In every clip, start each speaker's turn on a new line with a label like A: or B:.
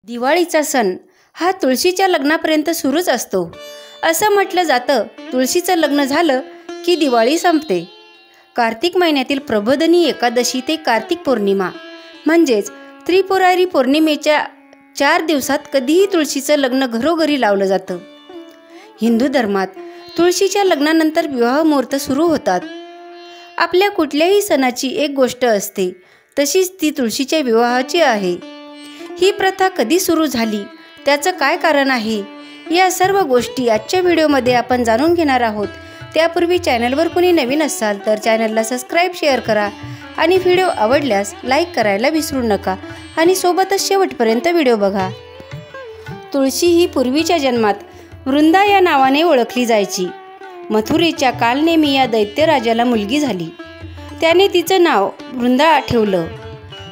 A: दिवाळीचा सण हा तुळशीच्या लग्नापर्यंत सुरूच असतो. असं म्हटलं जातं, तुळशीचं लग्न झालं की दिवाळी संपते. कार्तिक महिन्यातील प्रबोधिनी एकादशी ते कार्तिक पौर्णिमा म्हणजेच त्रिपुरारी पौर्णिमेच्या 4 दिवसात कधीही तुळशीचं लग्न घरोघरी लावलं जातं. हिंदू धर्मात तुळशीच्या लग्नानंतर विवाह मुहूर्त सुरू होतात. आपल्या कुठल्याही सणाची एक गोष्ट असते, तशीच ती तुळशीच्या विवाहाची आहे. ही प्रथा कधी सुरू झाली, त्याचं काय कारण आहे, या सर्व गोष्टी आजच्या व्हिडिओमध्ये आपण जाणून घेणार आहोत. त्यापूर्वी चॅनलवर कोणी नवीन असाल तर चॅनलला सबस्क्राईब, शेअर करा आणि व्हिडिओ आवडल्यास लाईक करायला विसरू नका आणि सोबतच शेवटपर्यंत व्हिडिओ बघा. तुळशी ही पूर्वीच्या जन्मात वृंदा या नावाने ओळखली जायची. मथुरेच्या कालनेमी या दैत्यराजाला मुलगी झाली. त्याने तिचं नाव वृंदा ठेवलं.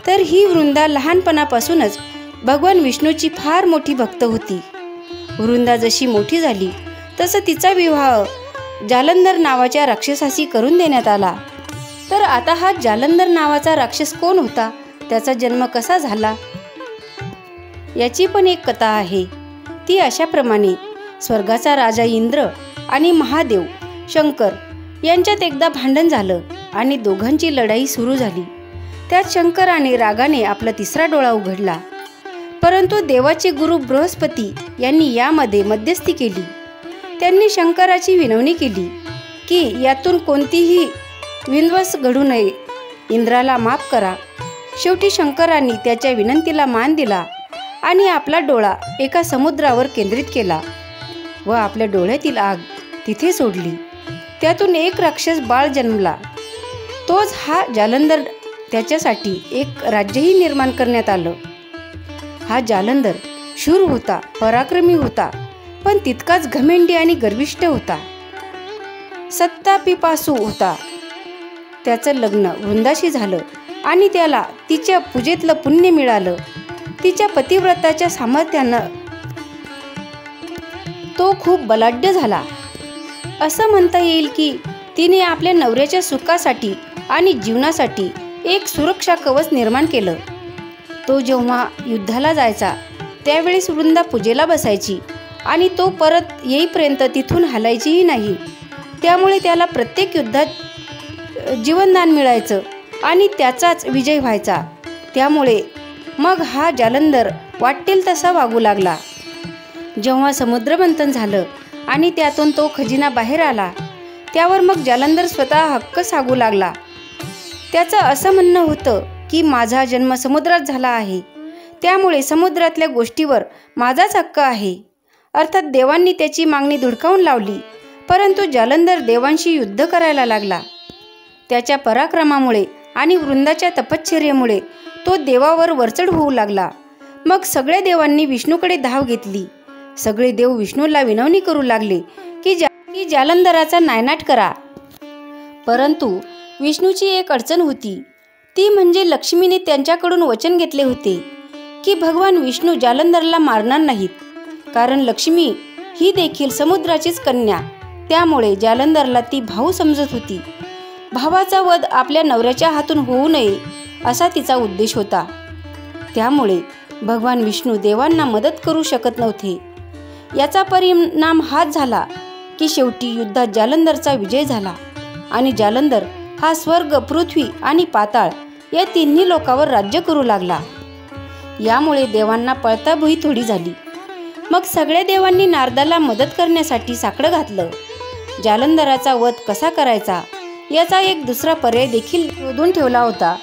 A: तर ही वृंदा लहानपणापासूनच भगवान विष्णूची फार मोठी भक्त होती. वृंदा जशी मोठी झाली तसं तिचा विवाह जालंधर नावाच्या राक्षसाशी करून देण्यात आला. तर आता हा जालंधर नावाचा राक्षस कोण होता, त्याचा जन्म कसा झाला, याची पण एक कथा आहे. ती अशाप्रमाणे, स्वर्गाचा राजा इंद्र आणि महादेव शंकर यांच्यात एकदा भांडण झालं आणि दोघांची लढाई सुरू झाली. त्यात शंकराने रागाने आपला तिसरा डोळा उघडला. परंतु देवाचे गुरु बृहस्पती यांनी यामध्ये मध्यस्थी केली. त्यांनी शंकराची विनवणी केली की यातून कोणतीही विध्वंस घडू नये, इंद्राला माफ करा. शेवटी शंकरांनी त्याच्या विनंतीला मान दिला आणि आपला डोळा एका समुद्रावर केंद्रित केला व आपल्या डोळ्यातील आग तिथे सोडली. त्यातून एक राक्षस बाळ जन्मला. तोच हा जालंधर. त्याच्यासाठी एक राज्यही निर्माण करण्यात आलं. हा जालंधर शूर होता, पराक्रमी होता, पण तितकाच घमेंडी आणि गर्विष्ठ होता. सत्तापिपासू होता. त्याचं लग्न वृंदाशी झालं आणि त्याला तिच्या पूजेतलं पुण्य मिळालं. तिच्या पतिव्रताच्या सामर्थ्यानं तो खूप बलाढ्य झाला. असं म्हणता येईल की तिने आपल्या नवऱ्याच्या सुखासाठी आणि जीवनासाठी एक सुरक्षा कवच निर्माण केलं. तो जेव्हा युद्धाला जायचा त्यावेळेस वृंदा पूजेला बसायची आणि तो परत येईपर्यंत तिथून हलायचीही नाही. त्यामुळे त्याला प्रत्येक युद्धात जीवनदान मिळायचं आणि त्याचाच विजय व्हायचा. त्यामुळे मग हा जालंधर वाटेल तसा वागू लागला. जेव्हा समुद्रमंथन झालं आणि त्यातून तो खजिना बाहेर आला, त्यावर मग जालंधर स्वतः हक्क सांगू लागला. त्याचं असं म्हणणं होतं की माझा जन्म समुद्रात झाला आहे, त्यामुळे समुद्रातल्या गोष्टीवर माझाच हक्क आहे. अर्थात देवांनी त्याची मागणी धुडकावून लावली. परंतु जालंधर देवांशी युद्ध करायला लागला. त्याच्या पराक्रमामुळे आणि वृंदाच्या तपश्चर्येमुळे तो देवावर वरचढ होऊ लागला. मग सगळ्या देवांनी विष्णूकडे धाव घेतली. सगळे देव विष्णूला विनवणी करू लागले की जालंधराचा नायनाट करा. परंतु विष्णूची एक अडचण होती. ती म्हणजे लक्ष्मीने त्यांच्याकडून वचन घेतले होते की भगवान विष्णू जालंधरला मारणार नाहीत, कारण लक्ष्मी ही देखील समुद्राचीच कन्या. त्यामुळे जालंधरला ती भाऊ समजत होती. भावाचा वध आपल्या नवऱ्याच्या हातून होऊ नये असा तिचा उद्देश होता. त्यामुळे भगवान विष्णू देवांना मदत करू शकत नव्हते. याचा परिणाम हाच झाला की शेवटी युद्धात जालंधरचा विजय झाला आणि जालंधर हा स्वर्ग, पृथ्वी आणि पाताळ या तिन्ही लोकांवर राज्य करू लागला. यामुळे देवांना पळताभुई थोडी झाली. मग सगळ्या देवांनी नारदाला मदत करण्यासाठी साकडं घातलं. जालंधराचा वध कसा करायचा याचा एक दुसरा पर्याय देखील शोधून ठेवला होता.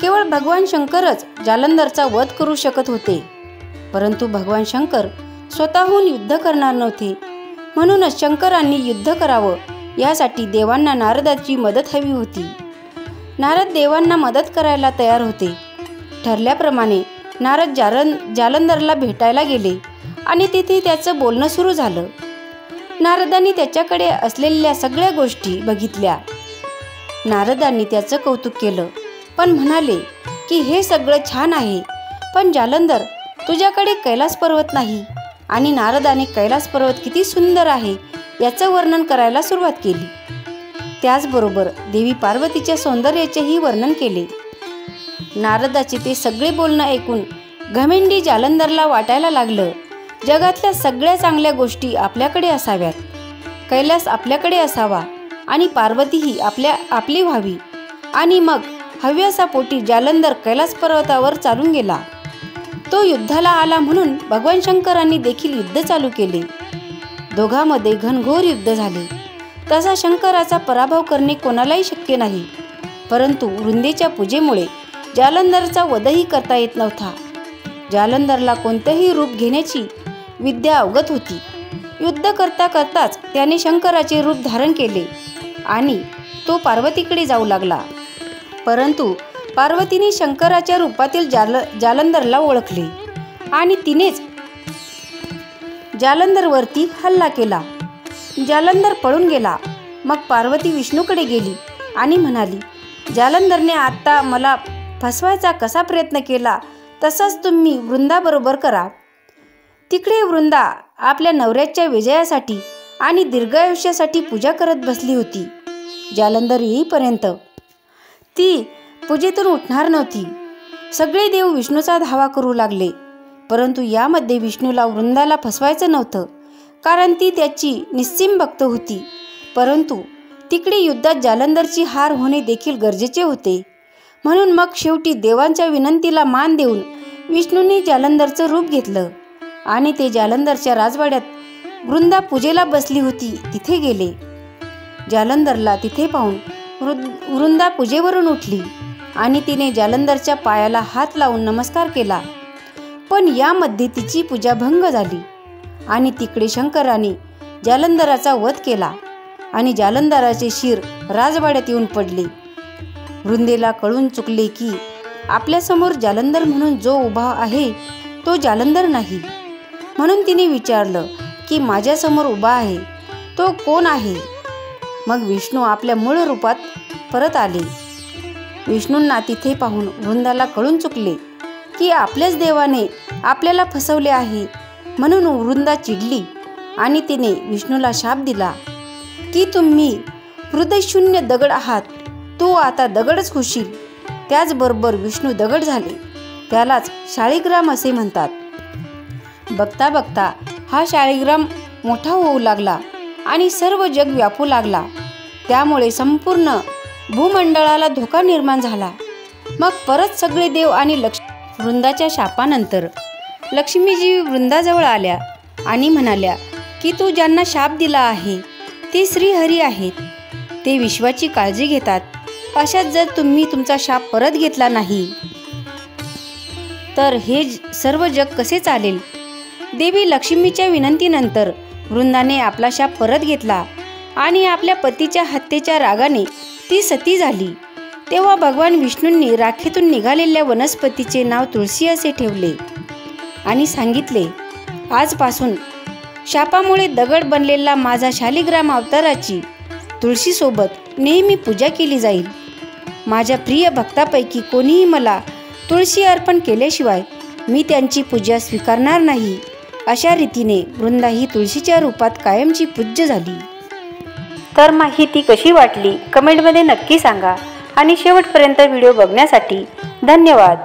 A: केवळ भगवान शंकरच जालंधरचा वध करू शकत होते. परंतु भगवान शंकर स्वतःहून युद्ध करणार नव्हते. म्हणूनच शंकरांनी युद्ध करावं यासाठी देवांना नारदाची मदत हवी होती. नारद देवांना मदत करायला तयार होते. ठरल्याप्रमाणे नारद जालंधरला भेटायला गेले आणि तिथे त्याचं बोलणं सुरू झालं. नारदांनी त्याच्याकडे असलेल्या सगळ्या गोष्टी बघितल्या. नारदांनी त्याचं कौतुक केलं, पण म्हणाले की हे सगळं छान आहे, पण जालंधर तुझ्याकडे कैलास पर्वत नाही. आणि नारदाने कैलास पर्वत किती सुंदर आहे याचं वर्णन करायला सुरुवात केली. त्याचबरोबर देवी पार्वतीच्या सौंदर्याचेही वर्णन केले. नारदाचे ते सगळे बोलणं ऐकून घमेंडी जालंधरला वाटायला लागलं, जगातल्या सगळ्या चांगल्या गोष्टी आपल्याकडे असाव्यात, कैलास आपल्याकडे असावा आणि पार्वतीही आपली व्हावी. आणि मग हव्यासापोटी जालंधर कैलास पर्वतावर चालून गेला. तो युद्धाला आला म्हणून भगवान शंकरांनी देखील युद्ध चालू केले. दोघांमध्ये घनघोर युद्ध झाले. तसा शंकराचा पराभव करणे कोणालाही शक्य नाही. परंतु वृंदेच्या पूजेमुळे जालंधरचा वधही करता येत नव्हता. जालंधरला कोणतेही रूप घेण्याची विद्या अवगत होती. युद्ध करता करताच त्याने शंकराचे रूप धारण केले आणि तो पार्वतीकडे जाऊ लागला. परंतु पार्वतीने शंकराच्या रूपातील जालंधरला ओळखले आणि तिनेच जालंधरवरती हल्ला केला. जालंधर पळून गेला. मग पार्वती विष्णूकडे गेली आणि म्हणाली, जालंधरने आता मला फसवायचा कसा प्रयत्न केला तसाच तुम्ही वृंदाबरोबर करा. तिकडे वृंदा आपल्या नवऱ्याच्या विजयासाठी आणि दीर्घायुष्यासाठी पूजा करत बसली होती. जालंधर येईपर्यंत ती पूजेतून उठणार नव्हती. सगळे देव विष्णूचा धावा करू लागले. परंतु यामध्ये विष्णूला वृंदाला फसवायचं नव्हतं, कारण ती त्याची निस्सीम भक्त होती. परंतु तिकडे युद्धात जालंधरची हार होणे देखील गरजेचे होते. म्हणून मग शेवटी देवांच्या विनंतीला मान देऊन विष्णूने जालंधरचं रूप घेतलं आणि ते जालंधरच्या राजवाड्यात वृंदा पूजेला बसली होती तिथे गेले. जालंधरला तिथे पाहून वृंदा पूजेवरून उठली आणि तिने जालंधरच्या पायाला हात लावून नमस्कार केला. पण यामध्ये तिची पूजा भंग झाली आणि तिकडे शंकराने जालंधराचा वध केला आणि जालंधराचे शिर राजवाड्यात येऊन पडले. वृंदेला कळून चुकले की आपल्यासमोर जालंधर म्हणून जो उभा आहे तो जालंधर नाही. म्हणून तिने विचारलं की माझ्यासमोर उभा आहे तो कोण आहे. मग विष्णू आपल्या मूळ रूपात परत आले. विष्णूंना तिथे पाहून वृंदाला कळून चुकले की आपल्याच देवाने आपल्याला फसवले आहे. म्हणून वृंदा चिडली आणि तिने विष्णूला शाप दिला की तुम्ही हृदयशून्य दगड आहात, तू आता दगडच होशील. त्याचबरोबर विष्णू दगड झाले. त्यालाच शाळीग्राम असे म्हणतात. बघता बघता हा शाळीग्राम मोठा होऊ लागला आणि सर्व जग व्यापू लागला. त्यामुळे संपूर्ण भूमंडळाला धोका निर्माण झाला. मग परत सगळे देव आणि वृंदाच्या शापानंतर लक्ष्मीजी वृंदाजवळ आल्या आणि म्हणाल्या की तू ज्यांना शाप दिला आहे ते श्रीहरी आहेत. ते विश्वाची काळजी घेतात. अशात जर तुम्ही तुमचा शाप परत घेतला नाही तर हे सर्व जग कसे चालेल. देवी लक्ष्मीच्या विनंतीनंतर वृंदाने आपला शाप परत घेतला आणि आपल्या पतीच्या हत्येच्या रागाने ती सती झाली. तेव्हा भगवान विष्णूंनी राखेतून निघालेल्या वनस्पतीचे नाव तुळशी असे ठेवले आणि सांगितले, आजपासून शापामुळे दगड बनलेला माझा शालिग्राम अवताराची तुळशीसोबत नेहमी पूजा केली जाईल. माझ्या प्रिय भक्तापैकी कोणीही मला तुळशी अर्पण केल्याशिवाय मी त्यांची पूजा स्वीकारणार नाही. अशा रीतीने वृंदा ही तुळशीच्या रूपात कायमची पूज्य झाली. तर माहिती कशी वाटली कमेंटमध्ये नक्की सांगा आणि शेवटपर्यंत व्हिडिओ बघण्यासाठी धन्यवाद.